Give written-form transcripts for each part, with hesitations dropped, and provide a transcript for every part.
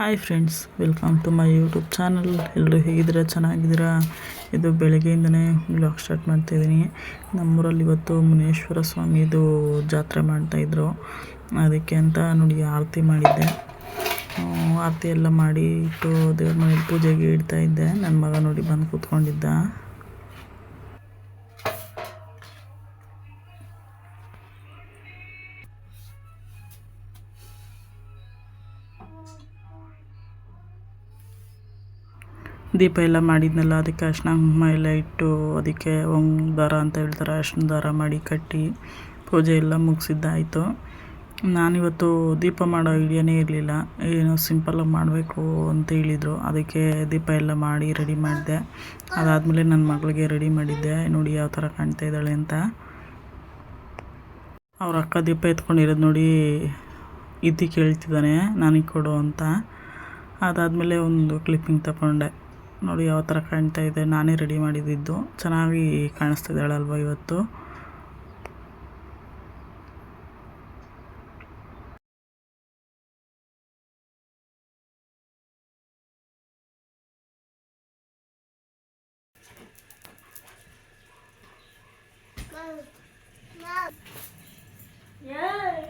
Hi friends, welcome to my YouTube channel. ಎಲ್ಲರೂ ಹೇಗಿದ್ದೀರಾ? ಚೆನ್ನಾಗಿದ್ದೀರಾ? ಇದು ಬೆಳಗ್ಗೆಯಿಂದನೇ ವ್ಲಾಗ್ ಸ್ಟಾರ್ಟ್ ಮಾಡ್ತಾಯಿದ್ದೀನಿ. ನಮ್ಮೂರಲ್ಲಿ ಇವತ್ತು ಮುನೇಶ್ವರ ಸ್ವಾಮಿದು ಜಾತ್ರೆ ಮಾಡ್ತಾಯಿದ್ರು. ಅದಕ್ಕೆ ಅಂತ ನೋಡಿ ಆರತಿ ಮಾಡಿದ್ದೆ. ಆರತಿ ಎಲ್ಲ ಮಾಡಿ ಇಟ್ಟು ದೇವ್ರ ಮನೇಲಿ ಪೂಜೆಗೆ ಇಡ್ತಾ ಇದ್ದೆ. ನನ್ನ ಮಗ ನೋಡಿ ಬಂದು ಕೂತ್ಕೊಂಡಿದ್ದ. ದೀಪ ಎಲ್ಲ ಮಾಡಿದ್ನಲ್ಲ, ಅದಕ್ಕೆ ಅರ್ಶಿನ ಕುಂಕುಮ ಎಲ್ಲ ಇಟ್ಟು ಅದಕ್ಕೆ ಒಂದು ದಾರ ಅಂತ ಹೇಳ್ತಾರೆ, ಅರ್ಶಿನ ದಾರ ಮಾಡಿ ಕಟ್ಟಿ ಪೂಜೆ ಎಲ್ಲ ಮುಗಿಸಿದ್ದಾಯಿತು. ನಾನಿವತ್ತು ದೀಪ ಮಾಡೋ ಐಡಿಯಾನೇ ಇರಲಿಲ್ಲ. ಏನೋ ಸಿಂಪಲ್ಲಾಗಿ ಮಾಡಬೇಕು ಅಂತ ಹೇಳಿದರು. ಅದಕ್ಕೆ ದೀಪ ಎಲ್ಲ ಮಾಡಿ ರೆಡಿ ಮಾಡಿದೆ. ಅದಾದಮೇಲೆ ನನ್ನ ಮಗಳಿಗೆ ರೆಡಿ ಮಾಡಿದ್ದೆ. ನೋಡಿ ಯಾವ ಥರ ಕಾಣ್ತಾ ಇದ್ದಾಳೆ ಅಂತ. ಅವ್ರ ಅಕ್ಕ ದೀಪ ಎತ್ಕೊಂಡಿರೋದು ನೋಡಿ ಇದ್ದಿ ಕೇಳ್ತಿದ್ದಾನೆ, ನನಗೆ ಕೊಡು ಅಂತ. ಅದಾದಮೇಲೆ ಒಂದು ಕ್ಲಿಪ್ಪಿಂಗ್ ತಗೊಂಡೆ. ನೋಡಿ ಯಾವ ಥರ ಕಾಣ್ತಾ ಇದೆ. ನಾನೇ ರೆಡಿ ಮಾಡಿದ್ದು. ಚೆನ್ನಾಗಿ ಕಾಣಿಸ್ತಿದ್ದಾಳಲ್ವ ಇವತ್ತು.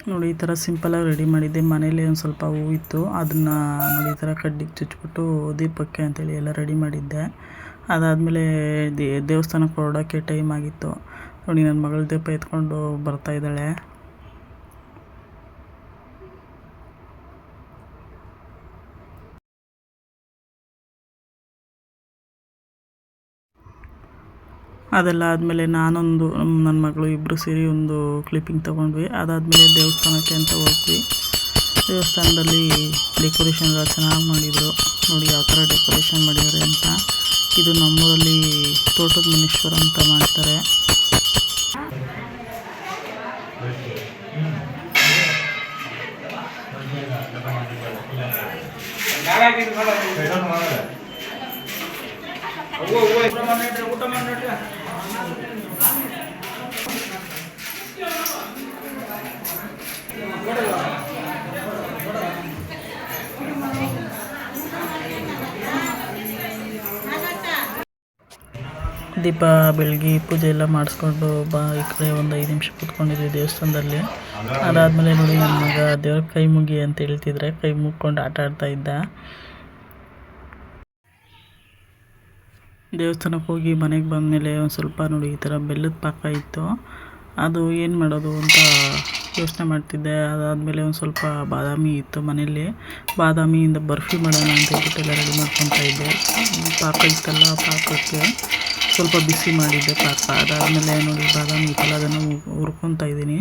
ನೋಡಿ ಈ ಥರ ಸಿಂಪಲಾಗಿ ರೆಡಿ ಮಾಡಿದ್ದೆ. ಮನೇಲಿ ಒಂದು ಸ್ವಲ್ಪ ಹೂವು ಇತ್ತು, ಅದನ್ನು ನೋಡಿ ಈ ಥರ ಕಡ್ಡಿಗೆ ಚುಚ್ಚಿಬಿಟ್ಟು ದೀಪಕ್ಕೆ ಅಂತೇಳಿ ಎಲ್ಲ ರೆಡಿ ಮಾಡಿದ್ದೆ. ಅದಾದಮೇಲೆ ದೇವಸ್ಥಾನಕ್ಕೆ ಹೊರಡೋಕ್ಕೆ ಟೈಮ್ ಆಗಿತ್ತು. ನೋಡಿ ನನ್ನ ಮಗಳು ದೀಪ ಎತ್ಕೊಂಡು ಬರ್ತಾಯಿದ್ದಾಳೆ. ಅದೆಲ್ಲ ಆದಮೇಲೆ ನಾನೊಂದು ನನ್ನ ಮಗಳು ಇಬ್ಬರು ಸೇರಿ ಒಂದು ಕ್ಲಿಪ್ಪಿಂಗ್ ತೊಗೊಂಡ್ವಿ. ಅದಾದಮೇಲೆ ದೇವಸ್ಥಾನಕ್ಕೆ ಅಂತ ಹೋದ್ವಿ. ದೇವಸ್ಥಾನದಲ್ಲಿ ಡೆಕೋರೇಷನ್ ಎಲ್ಲ ಚೆನ್ನಾಗಿ ಮಾಡಿದರು. ನೋಡಿ ಯಾವ ಥರ ಡೆಕೋರೇಷನ್ ಮಾಡಿದ್ದಾರೆ ಅಂತ. ಇದು ನಮ್ಮೂರಲ್ಲಿ ತೋಟದ ಮುನೇಶ್ವರ ಅಂತ ಮಾಡ್ತಾರೆ. ದೀಪ ಬೆಳಗ್ಗೆ ಪೂಜೆ ಎಲ್ಲ ಮಾಡಿಸ್ಕೊಂಡು ಈ ಕಡೆ ಒಂದು 5 ನಿಮಿಷ ಕೂತ್ಕೊಂಡಿದ್ವಿ ದೇವಸ್ಥಾನದಲ್ಲಿ. ಅದಾದಮೇಲೆ ನೋಡಿ ನನ್ನ ಮಗ ದೇವ್ರ ಕೈ ಮುಗಿ ಅಂತ ಹೇಳ್ತಿದ್ರೆ ಕೈ ಮುಗ್ಕೊಂಡು ಆಟ ಆಡ್ತಾ ಇದ್ದ. ದೇವಸ್ಥಾನಕ್ಕೆ ಹೋಗಿ ಮನೆಗೆ ಬಂದಮೇಲೆ ಒಂದು ಸ್ವಲ್ಪ ನೋಡಿ ಈ ಥರ ಬೆಲ್ಲದ ಪಾಕ ಇತ್ತು. ಅದು ಏನು ಮಾಡೋದು ಅಂತ ಯೋಚನೆ ಮಾಡ್ತಿದ್ದೆ. ಅದಾದಮೇಲೆ ಒಂದು ಸ್ವಲ್ಪ ಬಾದಾಮಿ ಇತ್ತು ಮನೆಯಲ್ಲಿ. ಬಾದಾಮಿಯಿಂದ ಬರ್ಫಿ ಮಾಡೋಣ ಅಂತ ಹೇಳ್ಬಿಟ್ಟೆಲ್ಲ ರೆಡಿ ಮಾಡ್ಕೊತಾ ಇದ್ದೆ. ಪಾಕ ಇತ್ತಲ್ಲ, ಪಾಕಕ್ಕೆ ಸ್ವಲ್ಪ ಬಿಸಿ ಮಾಡಿದ್ದೆ ಪಾಕ. ಅದಾದಮೇಲೆ ನೋಡಿ ಬಾದಾಮಿ ಇತ್ತಲ್ಲ, ಅದನ್ನು ಹುರ್ಕೊತಾ ಇದ್ದೀನಿ.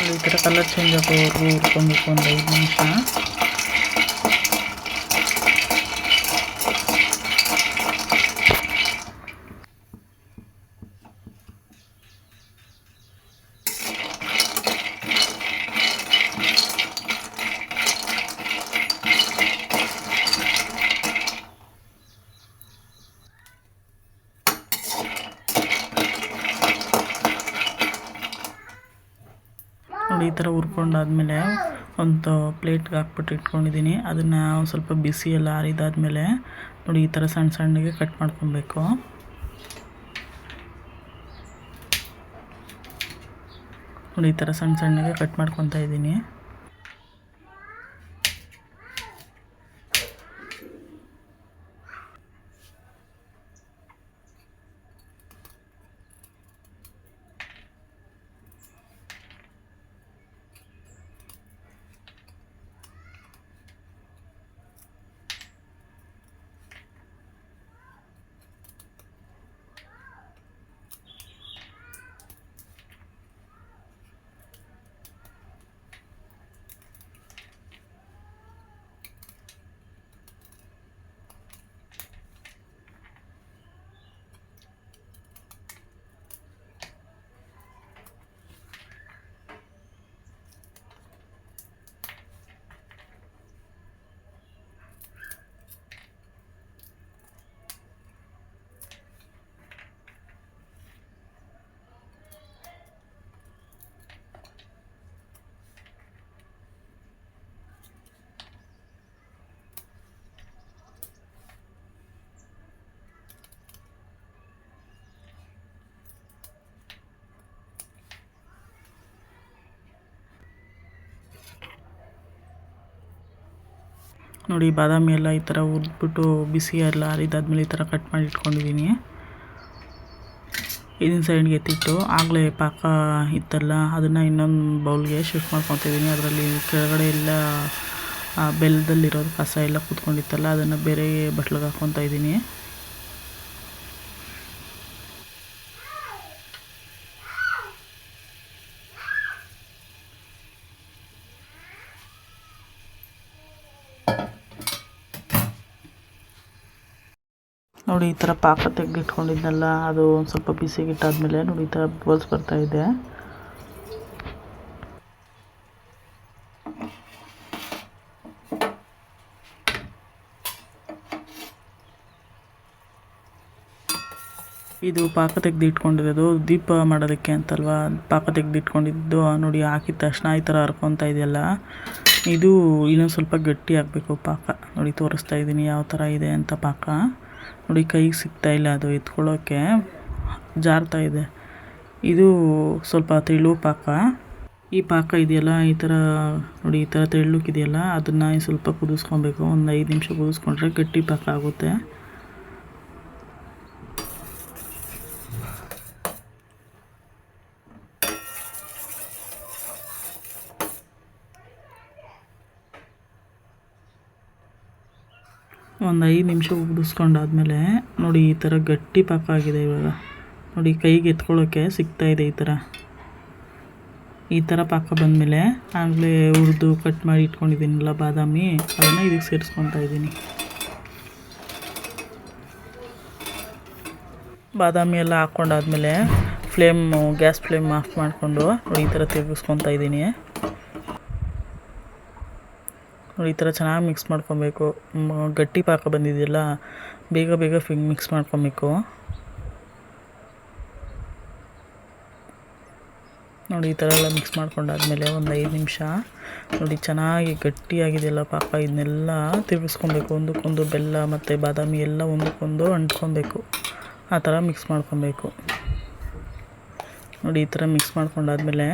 ಈ ಥರ ಕಲರ್ ಚೇಂಜ್ ಆಗೋವರೆಗೂ ಹುರ್ಕೊಬೇಕು ಒಂದು 5 ನಿಮಿಷ. ನೋಡಿ ಈ ಥರ ಹುರ್ಕೊಂಡಾದ್ಮೇಲೆ ಒಂದು ಪ್ಲೇಟ್ಗೆ ಹಾಕ್ಬಿಟ್ಟು ಇಟ್ಕೊಂಡಿದ್ದೀನಿ. ಅದನ್ನು ಒಂದು ಸ್ವಲ್ಪ ಬಿಸಿ ಎಲ್ಲ ಆರಿದಾದ್ಮೇಲೆ ನೋಡಿ ಈ ಥರ ಸಣ್ಣ ಸಣ್ಣಗೆ ಕಟ್ ಮಾಡ್ಕೊಬೇಕು. ನೋಡಿ ಈ ಥರ ಸಣ್ಣ ಸಣ್ಣಗೆ ಕಟ್ ಮಾಡ್ಕೊತಾ ಇದ್ದೀನಿ. ನೋಡಿ ಬಾದಾಮಿ ಎಲ್ಲ ಈ ಥರ ಹುರಿದ್ಬಿಟ್ಟು ಬಿಸಿ ಎಲ್ಲ ಆರಿದಾದ್ಮೇಲೆ ಈ ಥರ ಕಟ್ ಮಾಡಿ ಇಟ್ಕೊಂಡಿದ್ದೀನಿ. ಇದನ್ನ ಸೈಡ್ಗೆ ಎತ್ತಿಟ್ಟು ಆಗಲೇ ಪಾಕ ಇತ್ತಲ್ಲ ಅದನ್ನು ಇನ್ನೊಂದು ಬೌಲ್ಗೆ ಶಿಫ್ಟ್ ಮಾಡ್ಕೊತಿದ್ದೀನಿ. ಅದರಲ್ಲಿ ಕೆಳಗಡೆ ಎಲ್ಲ ಬೆಲ್ಲದಲ್ಲಿರೋದು ಕಸ ಎಲ್ಲ ಕೂತ್ಕೊಂಡಿತ್ತಲ್ಲ ಅದನ್ನು ಬೇರೆ ಬಟ್ಲಿಗೆ ಹಾಕ್ಕೊತಾ ಇದ್ದೀನಿ. ನೋಡಿ ಈ ಥರ ಪಾಕ ತೆಗೆದಿಟ್ಕೊಂಡಿದ್ನಲ್ಲ ಅದು ಒಂದು ಸ್ವಲ್ಪ ಬಿಸಿಗಿಟ್ಟಾದ್ಮೇಲೆ ನೋಡಿ ಈ ಥರ ಬಬಲ್ಸ್ ಬರ್ತಾಯಿದೆ. ಇದು ಪಾಕ ತೆಗೆದಿಟ್ಕೊಂಡಿರೋದು ದೀಪ ಮಾಡೋದಕ್ಕೆ ಅಂತಲ್ವ ಪಾಕ ತೆಗೆದಿಟ್ಕೊಂಡಿದ್ದು. ನೋಡಿ ಹಾಕಿದ ತಕ್ಷಣ ಈ ಥರ ಹರ್ಕೊತಾ ಇದೆಯಲ್ಲ, ಇದು ಇನ್ನೊಂದು ಸ್ವಲ್ಪ ಗಟ್ಟಿ ಆಗಬೇಕು ಪಾಕ. ನೋಡಿ ತೋರಿಸ್ತಾ ಇದ್ದೀನಿ ಯಾವ ಥರ ಇದೆ ಅಂತ ಪಾಕ. ನೋಡಿ ಕೈಗೆ ಸಿಗ್ತಾಯಿಲ್ಲ, ಅದು ಎತ್ಕೊಳ್ಳೋಕ್ಕೆ ಜಾರ್ತಾ ಇದೆ. ಇದು ಸ್ವಲ್ಪ ತೆಳು ಪಾಕ. ಈ ಪಾಕ ಇದೆಯಲ್ಲ ಈ ಥರ ನೋಡಿ ಈ ಥರ ತೆಳ್ಳಕ್ಕಿದೆಯಲ್ಲ ಅದನ್ನು ಸ್ವಲ್ಪ ಕುದಿಸ್ಕೊಬೇಕು. ಒಂದು 5 ನಿಮಿಷ ಕುದಿಸ್ಕೊಂಡ್ರೆ ಗಟ್ಟಿ ಪಾಕ ಆಗುತ್ತೆ. ಒಂದು 5 ನಿಮಿಷ ಕುದಿಸ್ಕೊಂಡಾದ್ಮೇಲೆ ನೋಡಿ ಈ ಥರ ಗಟ್ಟಿ ಪಾಕ ಆಗಿದೆ. ಇವಾಗ ನೋಡಿ ಕೈಗೆ ಎತ್ಕೊಳ್ಳೋಕ್ಕೆ ಸಿಗ್ತಾಯಿದೆ. ಈ ಥರ ಪಾಕ ಬಂದಮೇಲೆ ಆಗಲೇ ಹುರಿದು ಕಟ್ ಮಾಡಿ ಇಟ್ಕೊಂಡಿದ್ದೀನಲ್ಲ ಬಾದಾಮಿ, ಅದನ್ನು ಇದಕ್ಕೆ ಸೇರಿಸ್ಕೊತಾ ಇದ್ದೀನಿ. ಬಾದಾಮಿ ಎಲ್ಲ ಹಾಕ್ಕೊಂಡಾದ್ಮೇಲೆ ಗ್ಯಾಸ್ ಫ್ಲೇಮ್ ಆಫ್ ಮಾಡಿಕೊಂಡು ನೋಡಿ ಈ ಥರ ತಿರುಗಿಸ್ಕೊತಾ ಇದ್ದೀನಿ. ನೋಡಿ ಈ ಥರ ಚೆನ್ನಾಗಿ ಮಿಕ್ಸ್ ಮಾಡ್ಕೊಬೇಕು. ಗಟ್ಟಿ ಪಾಕ ಬಂದಿದೆಯಲ್ಲ ಬೇಗ ಮಿಕ್ಸ್ ಮಾಡ್ಕೊಬೇಕು. ನೋಡಿ ಈ ಥರ ಎಲ್ಲ ಮಿಕ್ಸ್ ಮಾಡ್ಕೊಂಡಾದ್ಮೇಲೆ ಒಂದು 5 ನಿಮಿಷ ನೋಡಿ ಚೆನ್ನಾಗಿ ಗಟ್ಟಿಯಾಗಿದೆಯಲ್ಲ ಪಾಕ, ಇದನ್ನೆಲ್ಲ ತಿರುಗಿಸ್ಕೊಬೇಕು. ಒಂದಕ್ಕೊಂದು ಬೆಲ್ಲ ಮತ್ತು ಬಾದಾಮಿ ಎಲ್ಲ ಒಂದಕ್ಕೊಂದು ಅಂಟ್ಕೊಬೇಕು. ಆ ಥರ ಮಿಕ್ಸ್ ಮಾಡ್ಕೊಬೇಕು. ನೋಡಿ ಈ ಥರ ಮಿಕ್ಸ್ ಮಾಡ್ಕೊಂಡಾದ್ಮೇಲೆ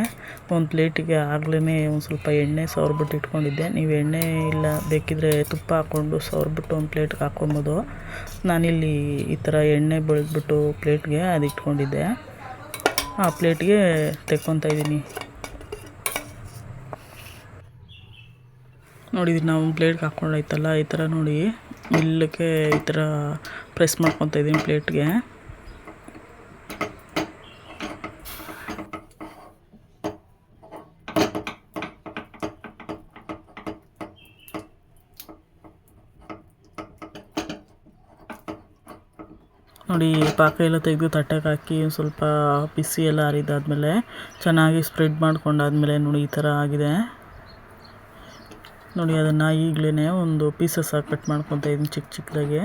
ಒಂದು ಪ್ಲೇಟಿಗೆ ಆಗಲೇ ಒಂದು ಸ್ವಲ್ಪ ಎಣ್ಣೆ ಸವರ್ಬಿಟ್ಟು ಇಟ್ಕೊಂಡಿದ್ದೆ. ನೀವು ಎಣ್ಣೆ ಇಲ್ಲ ಬೇಕಿದ್ರೆ ತುಪ್ಪ ಹಾಕ್ಕೊಂಡು ಸವರ್ಬಿಟ್ಟು ಒಂದು ಪ್ಲೇಟ್ಗೆ ಹಾಕ್ಕೊಬೋದು. ನಾನಿಲ್ಲಿ ಈ ಥರ ಎಣ್ಣೆ ಬೆಳೆದ್ಬಿಟ್ಟು ಪ್ಲೇಟ್ಗೆ ಅದು ಇಟ್ಕೊಂಡಿದ್ದೆ. ಆ ಪ್ಲೇಟ್ಗೆ ತೆಕ್ಕೊತಾ ಇದ್ದೀನಿ. ನೋಡಿ ಇದು ನಾವು ಪ್ಲೇಟ್ಗೆ ಹಾಕ್ಕೊಂಡಾಯ್ತಲ್ಲ ಈ ಥರ ನೋಡಿ ಮಿಲ್ಲಕ್ಕೆ ಈ ಥರ ಪ್ರೆಸ್ ಮಾಡ್ಕೊತಾ ಇದ್ದೀನಿ ಪ್ಲೇಟ್ಗೆ. ನೋಡಿ ಪಾಕ ಎಲ್ಲ ತೆಗೆದು ತಟ್ಟೆಗೆ ಹಾಕಿ ಸ್ವಲ್ಪ ಬಿಸಿ ಎಲ್ಲ ಆರಿದಾದ್ಮೇಲೆ ಚೆನ್ನಾಗಿ ಸ್ಪ್ರೆಡ್ ಮಾಡ್ಕೊಂಡಾದ್ಮೇಲೆ ನೋಡಿ ಈ ಥರ ಆಗಿದೆ. ನೋಡಿ ಅದನ್ನು ಈಗಲೇ ಒಂದು ಪೀಸಸ್ ಆಗಿ ಕಟ್ ಮಾಡ್ಕೊತಾ ಇದ್ದೀನಿ ಚಿಕ್ಕದಾಗಿ.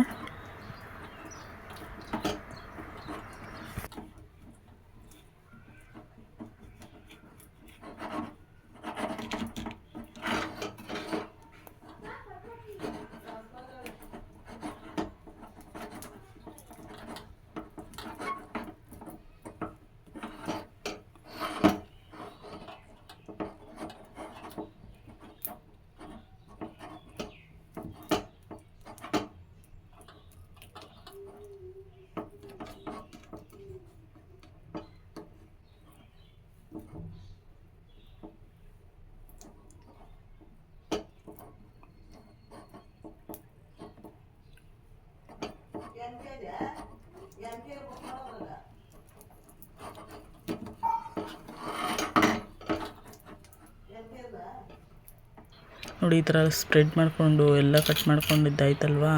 ನೋಡಿ ಈ ಥರ ಸ್ಪ್ರೆಡ್ ಮಾಡಿಕೊಂಡು ಎಲ್ಲ ಕಟ್ ಮಾಡ್ಕೊಂಡಿದ್ದಾಯ್ತಲ್ವಾ.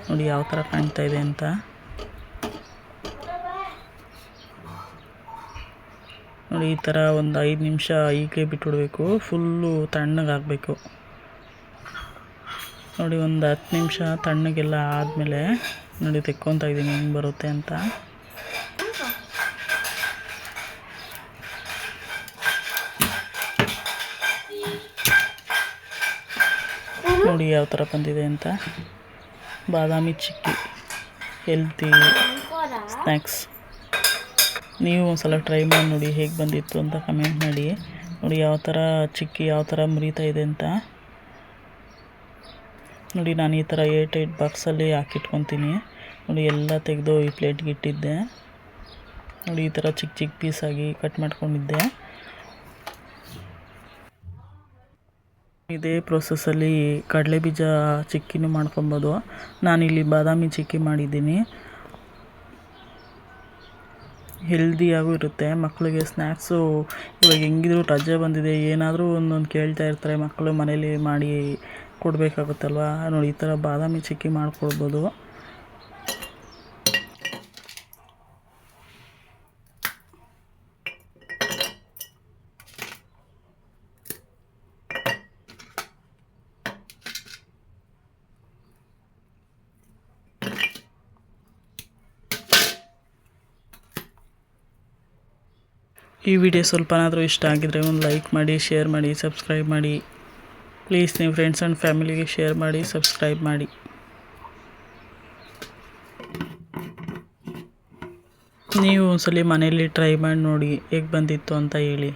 ನೋಡಿ ಯಾವ ಥರ ಕಾಣ್ತಾ ಇದೆ ಅಂತ. ನೋಡಿ ಈ ಥರ ಒಂದು 5 ನಿಮಿಷ ಹೀಗೆ ಬಿಟ್ಬಿಡ್ಬೇಕು. ಫುಲ್ಲು ತಣ್ಣಗಾಗಬೇಕು. ನೋಡಿ ಒಂದು 10 ನಿಮಿಷ ತಣ್ಣಗೆಲ್ಲ ಆದಮೇಲೆ ನೋಡಿ ತೆಕ್ಕೊತಾ ಇದ್ದೀನಿ ಹೆಂಗೆ ಬರುತ್ತೆ ಅಂತ. ನೋಡಿ ಯಾವ ಥರ ಬಂದಿದೆ ಅಂತ. ಬಾದಾಮಿ ಚಿಕ್ಕಿ ಹೆಲ್ತಿ ಸ್ನ್ಯಾಕ್ಸ್. ನೀವು ಒಂದು ಸಲ ಟ್ರೈ ಮಾಡಿ ನೋಡಿ ಹೇಗೆ ಬಂದಿತ್ತು ಅಂತ ಕಮೆಂಟ್ ಮಾಡಿ. ನೋಡಿ ಯಾವ ಥರ ಚಿಕ್ಕಿ ಯಾವ ಥರ ಮುರಿತಾ ಇದೆ ಅಂತ. ನೋಡಿ ನಾನು ಈ ಥರ 8 ಬಾಕ್ಸಲ್ಲಿ ಹಾಕಿಟ್ಕೊತೀನಿ. ನೋಡಿ ಎಲ್ಲ ತೆಗೆದು ಈ ಪ್ಲೇಟ್ಗೆ ಇಟ್ಟಿದ್ದೆ. ನೋಡಿ ಈ ಥರ ಚಿಕ್ಕ ಚಿಕ್ಕ ಪೀಸಾಗಿ ಕಟ್ ಮಾಡ್ಕೊಂಡಿದ್ದೆ. ಇದೇ ಪ್ರೊಸೆಸ್ಸಲ್ಲಿ ಕಡಲೆ ಬೀಜ ಚಿಕ್ಕಿನೂ ಮಾಡ್ಕೊಬೋದು. ನಾನಿಲ್ಲಿ ಬಾದಾಮಿ ಚಿಕ್ಕಿ ಮಾಡಿದ್ದೀನಿ. ಹೆಲ್ದಿಯಾಗೂ ಇರುತ್ತೆ. ಮಕ್ಕಳಿಗೆ ಸ್ನ್ಯಾಕ್ಸು ಇವಾಗ ಹೆಂಗಿದ್ರು ರಜೆ ಬಂದಿದೆ, ಏನಾದರೂ ಒಂದೊಂದು ಕೇಳ್ತಾ ಇರ್ತಾರೆ ಮಕ್ಕಳು, ಮನೇಲಿ ಮಾಡಿ ಕೊಡಬೇಕಾಗುತ್ತಲ್ವ. ನೋಡಿ ಈ ಥರ ಬಾದಾಮಿ ಚಿಕ್ಕಿ ಮಾಡ್ಕೊಳ್ಬೋದು. ಈ ವಿಡಿಯೋ ಸ್ವಲ್ಪನಾದರೂ ಇಷ್ಟ ಆಗಿದರೆ ಒಂದು ಲೈಕ್ ಮಾಡಿ, ಶೇರ್ ಮಾಡಿ, ಸಬ್ಸ್ಕ್ರೈಬ್ ಮಾಡಿ. ಪ್ಲೀಸ್ ನೀವು ಫ್ರೆಂಡ್ಸ್ ಆ್ಯಂಡ್ ಫ್ಯಾಮಿಲಿಗೆ ಶೇರ್ ಮಾಡಿ, ಸಬ್ಸ್ಕ್ರೈಬ್ ಮಾಡಿ. ನೀವು ಒಂದ್ಸಲಿ ಮನೇಲಿ ಟ್ರೈ ಮಾಡಿ ನೋಡಿ ಹೇಗೆ ಬಂದಿತ್ತು ಅಂತ ಹೇಳಿ.